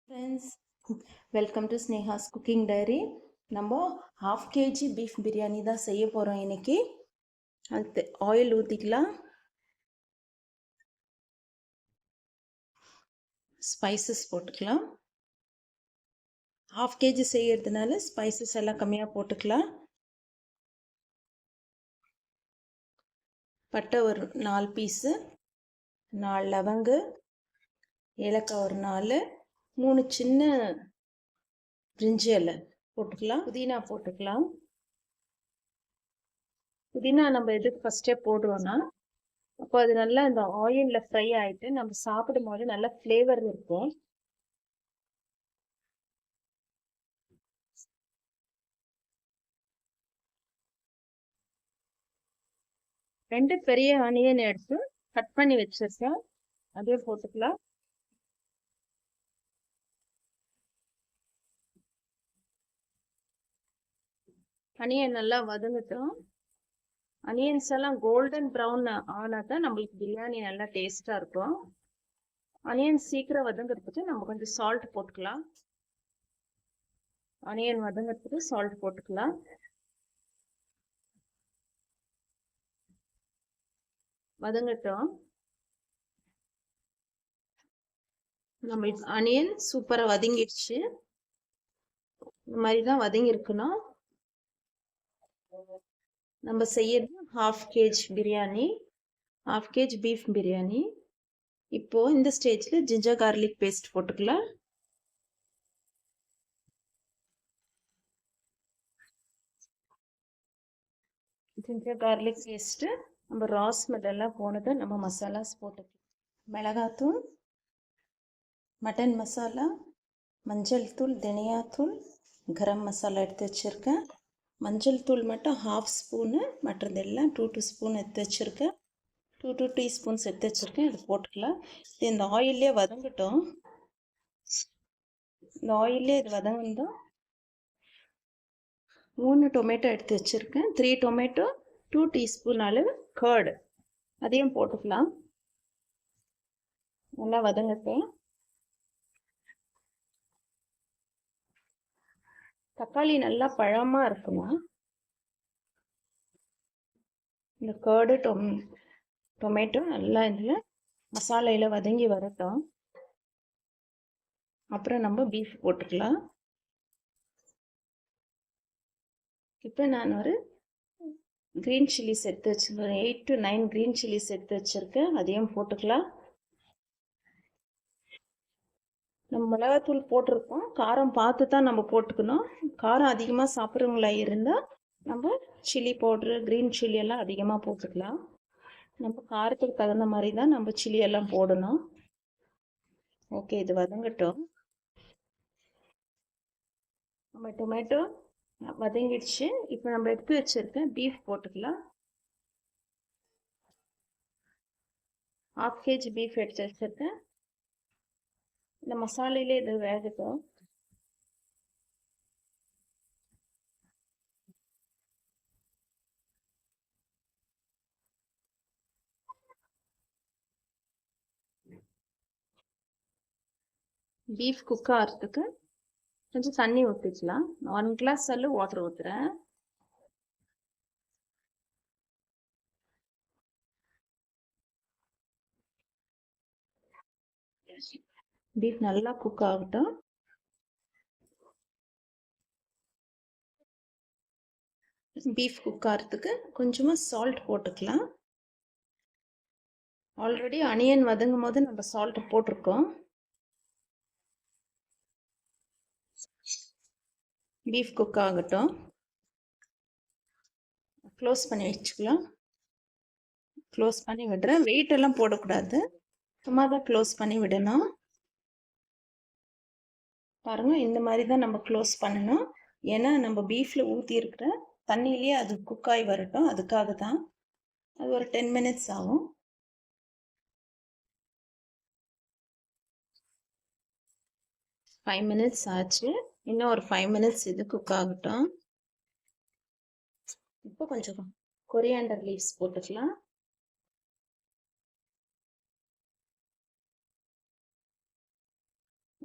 Friends, welcome to Sneha's cooking diary. நம்ம 1/2 kg beef biryani தான் செய்ய போகிறோம் இன்னைக்கு. அது ஆயில் ஊற்றிக்கலாம், ஸ்பைசஸ் போட்டுக்கலாம். 1/2 kg செய்யறதுனால ஸ்பைசஸ் எல்லாம் கம்மியாக போட்டுக்கலாம். பட்டை ஒரு 4 பீஸு, 4 லவங்கு, ஏலக்காய் ஒரு 4, 3 சின்ன பிரிஞ்சி இலை போட்டுக்கலாம். புதினா போட்டுக்கலாம். புதினா நம்ம எதுக்கு ஃபஸ்ட்டே போடுறோன்னா, அப்போ அது நல்லா இந்த ஆயிலில் ஃப்ரை ஆகிட்டு நம்ம சாப்பிடும் போது நல்ல ஃப்ளேவர் இருக்கும். ரெண்டு பெரிய ஆனியன் எடுத்து கட் பண்ணி வச்சிருக்கேன், அதே போட்டுக்கலாம். ஆனியன் நல்லா வதங்கட்டும். ஆனியன்ஸ் எல்லாம் கோல்டன் ப்ரௌன் ஆனா தான் நம்மளுக்கு பிரியாணி நல்லா டேஸ்டா இருக்கும். ஆனியன் சீக்கிரம் வதங்கிறதுக்கு நம்ம கொஞ்சம் சால்ட் போட்டுக்கலாம். ஆனியன் வதங்கிறதுக்கு சால்ட் போட்டுக்கலாம். வதங்கட்டும். நம்ம ஆனியன் சூப்பரா வதங்கிடுச்சு. இந்த மாதிரி தான் வதங்கி இருக்கணும். நம்ம செய்யறது 1/2 kg biryani, 1/2 kg beef biryani. இப்போ இந்த ஸ்டேஜ்ல ஜிஞ்சர் கார்லிக் பேஸ்ட் போட்டுக்கலாம். ஜிஞ்சர் கார்லிக் பேஸ்ட்டு நம்ம ரா ஸ்மெல் எல்லாம் போனதை நம்ம மசாலாஸ் போட்டுக்கலாம். மிளகாத்தூள், மட்டன் மசாலா, மஞ்சள் தூள், தனியாத்தூள், கரம் மசாலா எடுத்து வச்சுருக்கேன். மஞ்சள் தூள் மட்டும் 1/2 ஸ்பூனு, மற்றதெல்லாம் 2 ஸ்பூன் எடுத்து வச்சுருக்கேன். 2 டீஸ்பூன்ஸ் எடுத்து வச்சுருக்கேன். இது போட்டுக்கலாம். இது இந்த ஆயிலே வதங்கட்டும். இந்த ஆயிலே இது வதங்கட்டும். 3 டொமேட்டோ எடுத்து வச்சுருக்கேன். 3 டொமேட்டோ, 2 டீஸ்பூன் அளவு கர்டு, அதையும் போட்டுக்கலாம். நல்லா வதங்கட்டும். தக்காளி நல்லா பழமாக இருக்கணும். இந்த கர்டு டொமேட்டோ நல்லா இதில் மசாலையில் வதங்கி வரட்டும். அப்புறம் நம்ம பீஃப் போட்டுக்கலாம். இப்போ நான் ஒரு க்ரீன் சில்லிஸ் எடுத்து வச்சுருக்கேன். 8 to 9 க்ரீன் சில்லிஸ் எடுத்து வச்சுருக்கேன், அதையும் போட்டுக்கலாம். நம்ம மிளகாத்தூள் போட்டிருக்கோம், காரம் பார்த்து தான் நம்ம போட்டுக்கணும். காரம் அதிகமாக சாப்பிட்றவங்களா இருந்தால் நம்ம சில்லி பவுட்ரு, க்ரீன் சில்லி எல்லாம் அதிகமாக போட்டுக்கலாம். நம்ம காரத்துக்கு தகுந்த மாதிரி தான் நம்ம சில்லி எல்லாம் போடணும். ஓகே, இது வதங்கட்டும். நம்ம டொமேட்டோ வதங்கிடுச்சு. இப்போ நம்ம எடுத்து வச்சுருக்கேன் பீஃப் போட்டுக்கலாம். 1/2 kg பீஃப் எடுத்து வச்சுருக்கேன். இந்த மசாலையிலே இது வேகட்டும். பீஃப் குக் ஆகிறதுக்கு கொஞ்சம் தண்ணி ஊற்றிக்கலாம். 1 கிளாஸ் அளவு வாட்டர் ஊற்றுறேன். பீஃப் நல்லா குக் ஆகட்டும். பீஃப் குக் ஆகிறதுக்கு கொஞ்சமாக சால்ட் போட்டுக்கலாம். ஆல்ரெடி அனியன் வதங்கும் போது நம்ம சால்ட் போட்டிருக்கோம். பீஃப் குக் ஆகட்டும். க்ளோஸ் பண்ணி வச்சுக்கலாம். க்ளோஸ் பண்ணி விடுறேன். வெயிட் எல்லாம் போடக்கூடாது, சும்மா தான் க்ளோஸ் பண்ணி விடணும். பாருங்கள், இந்த மாதிரி தான் நம்ம க்ளோஸ் பண்ணணும். ஏன்னா நம்ம பீஃபில் ஊற்றி இருக்கிற தண்ணியிலேயே அது குக் ஆகி வரட்டும், அதுக்காக தான். அது ஒரு 10 minutes ஆகும். ஃபைவ் மினிட்ஸ் ஆச்சு. இன்னும் ஒரு 5 minutes இது குக் ஆகட்டும். இப்போ கொஞ்சம் கொரியாண்டர் லீவ்ஸ் போட்டுக்கலாம்.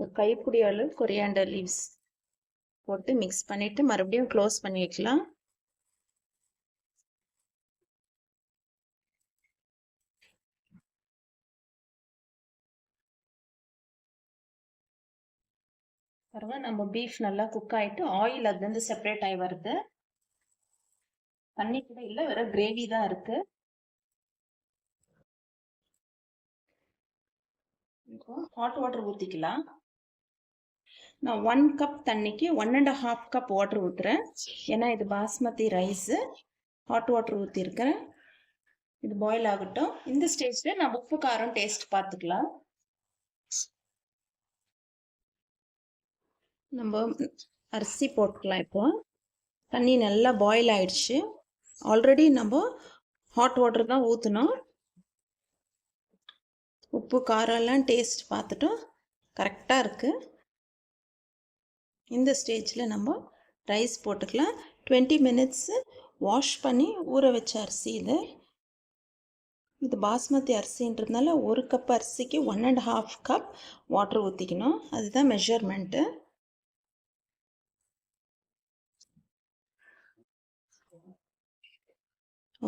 ஒரு கைப்பிடி அளவு கொரியாண்டர் லீவ்ஸ் போட்டு மிக்ஸ் பண்ணிவிட்டு மறுபடியும் க்ளோஸ் பண்ணி வைக்கலாம். பாருங்க நம்ம பீஃப் நல்லா குக் ஆகிட்டு ஆயில் அதுலேருந்து செப்பரேட் ஆகி வருது. தண்ணி கூட இல்லை, வெறும் கிரேவி தான் இருக்கு. இப்போ ஹாட் வாட்டர் ஊற்றிக்கலாம். நான் 1 கப் தண்ணிக்கு 1.5 கப் வாட்டர் ஊற்றுறேன். ஏன்னா இது பாஸ்மதி ரைஸு. ஹாட் வாட்டர் ஊற்றிருக்கிறேன். இது பாயில் ஆகட்டும். இந்த ஸ்டேஜில் நான் உப்பு காரம் டேஸ்ட் பார்த்துக்கலாம். நம்ம அரிசி போட்டுக்கலாம். இப்போ தண்ணி நல்லா பாயில் ஆயிடுச்சு. ஆல்ரெடி நம்ம ஹாட் வாட்டர் தான் ஊற்றினோம். உப்பு காரம்லாம் டேஸ்ட் பார்த்துட்டோம், கரெக்டாக இருக்குது. இந்த ஸ்டேஜில் நம்ம ரைஸ் போட்டுக்கலாம். 20 மினிட்ஸு வாஷ் பண்ணி ஊற வச்ச அரிசி இது பாஸ்மதி அரிசின்றதுனால 1 கப் அரிசிக்கு 1.5 கப் வாட்டர் ஊற்றிக்கணும். அதுதான் மெஷர்மெண்ட்டு.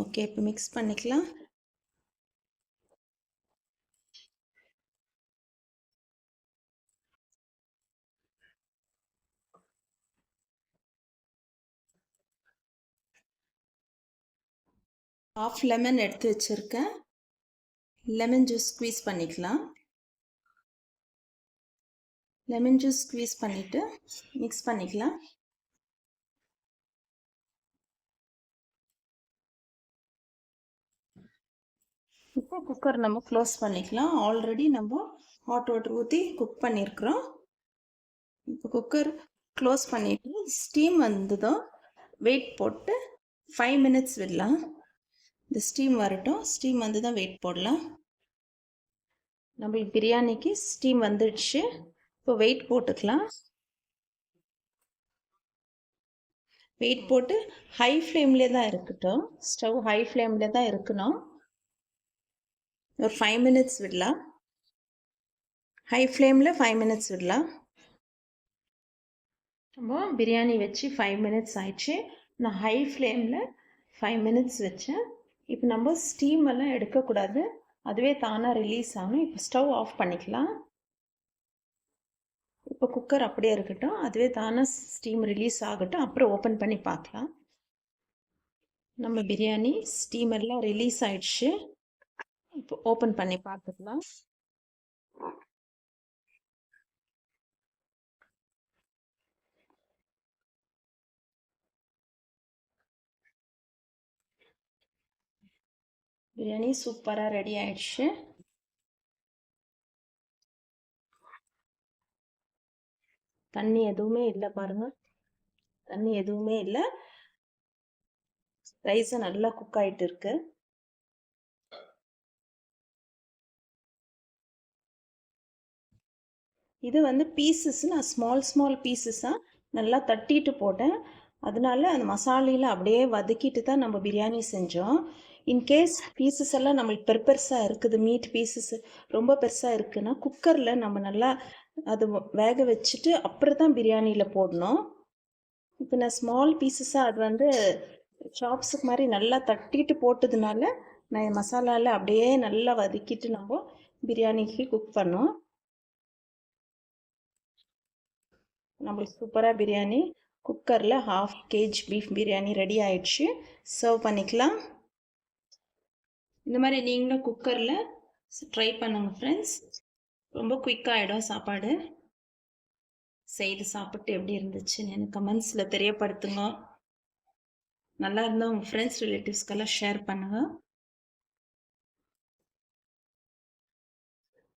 ஓகே, இப்போ மிக்ஸ் பண்ணிக்கலாம். ஹாஃப் லெமன் எடுத்து வச்சுருக்கேன். லெமன் ஜூஸ் ஸ்க்வீஸ் பண்ணிக்கலாம். லெமன் ஜூஸ் ஸ்க்வீஸ் பண்ணிவிட்டு மிக்ஸ் பண்ணிக்கலாம். இப்போ குக்கர் நம்ம க்ளோஸ் பண்ணிக்கலாம். ஆல்ரெடி நம்ம ஹாட் வாட்டர் ஊற்றி குக் பண்ணியிருக்கிறோம். இப்போ குக்கர் க்ளோஸ் பண்ணிவிட்டு ஸ்டீம் வந்ததும் வெயிட் போட்டு 5 மினிட்ஸ் விடலாம். இந்த ஸ்டீம் வரட்டும். ஸ்டீம் வந்து தான் வெயிட் போடலாம். நம்மளுக்கு பிரியாணிக்கு ஸ்டீம் வந்துடுச்சு. இப்போ வெயிட் போட்டுக்கலாம். வெயிட் போட்டு ஹை ஃப்ளேம்லே தான் இருக்கட்டும். ஸ்டவ் ஹை ஃப்ளேமில் தான் இருக்கணும். ஒரு 5 மினிட்ஸ் விடலாம். ஹை ஃப்ளேமில் 5 மினிட்ஸ் விடலாம். நம்ம பிரியாணி வச்சு 5 மினிட்ஸ் ஆயிடுச்சு. நான் ஹை ஃப்ளேமில் 5 மினிட்ஸ் வச்சேன். இப்போ நம்ம ஸ்டீம் எல்லாம் எடுக்கக்கூடாது, அதுவே தானாக ரிலீஸ் ஆகணும். இப்போ ஸ்டவ் ஆஃப் பண்ணிக்கலாம். இப்போ குக்கர் அப்படியே இருக்கட்டும், அதுவே தானாக ஸ்டீம் ரிலீஸ் ஆகட்டும். அப்புறம் ஓப்பன் பண்ணி பார்க்கலாம். நம்ம பிரியாணி ஸ்டீம் எல்லாம் ரிலீஸ் ஆயிடுச்சு. இப்போ ஓப்பன் பண்ணி பார்த்துக்கலாம். பிரியாணி சூப்பராக ரெடி ஆயிடுச்சு. தண்ணி எதுவுமே இல்லை பாருங்க, தண்ணி எதுவுமே இல்லை. ரைஸும் நல்லா குக் ஆகிட்டு இருக்கு. இது வந்து பீசஸ் நான் ஸ்மால் பீசஸாக நல்லா தட்டிட்டு போட்டேன். அதனால அந்த மசாலையில் அப்படியே வதக்கிட்டு தான் நம்ம பிரியாணி செஞ்சோம். இன்கேஸ் பீசஸ் எல்லாம் நம்மளுக்கு பெருசாக இருக்குது, மீட் பீசஸ் ரொம்ப பெருசாக இருக்குன்னா குக்கரில் நம்ம நல்லா அது வேக வச்சுட்டு அப்புறம் தான் பிரியாணியில் போடணும். இப்போ நான் ஸ்மால் பீசஸாக அது வந்து சாப்ஸுக்கு மாதிரி நல்லா தட்டிட்டு போட்டதுனால நான் மசாலாவில் அப்படியே நல்லா வதக்கிட்டு நம்ம பிரியாணிக்கு குக் பண்ணோம். நம்மளுக்கு சூப்பராக பிரியாணி குக்கரில் 1/2 kg பீஃப் பிரியாணி ரெடி ஆயிடுச்சு. சர்வ் பண்ணிக்கலாம். இந்த மாதிரி நீங்களும் குக்கரில் ட்ரை பண்ணுங்கள் ஃப்ரெண்ட்ஸ். ரொம்ப குயிக்காக ஆகிடும் சாப்பாடு. செய்து சாப்பிட்டு எப்படி இருந்துச்சுன்னு எனக்கு கமெண்ட்ஸில் தெரியப்படுத்துங்க. நல்லா இருந்தால் உங்கள் ஃப்ரெண்ட்ஸ் ரிலேட்டிவ்ஸ்க்கெல்லாம் ஷேர் பண்ணுங்கள்.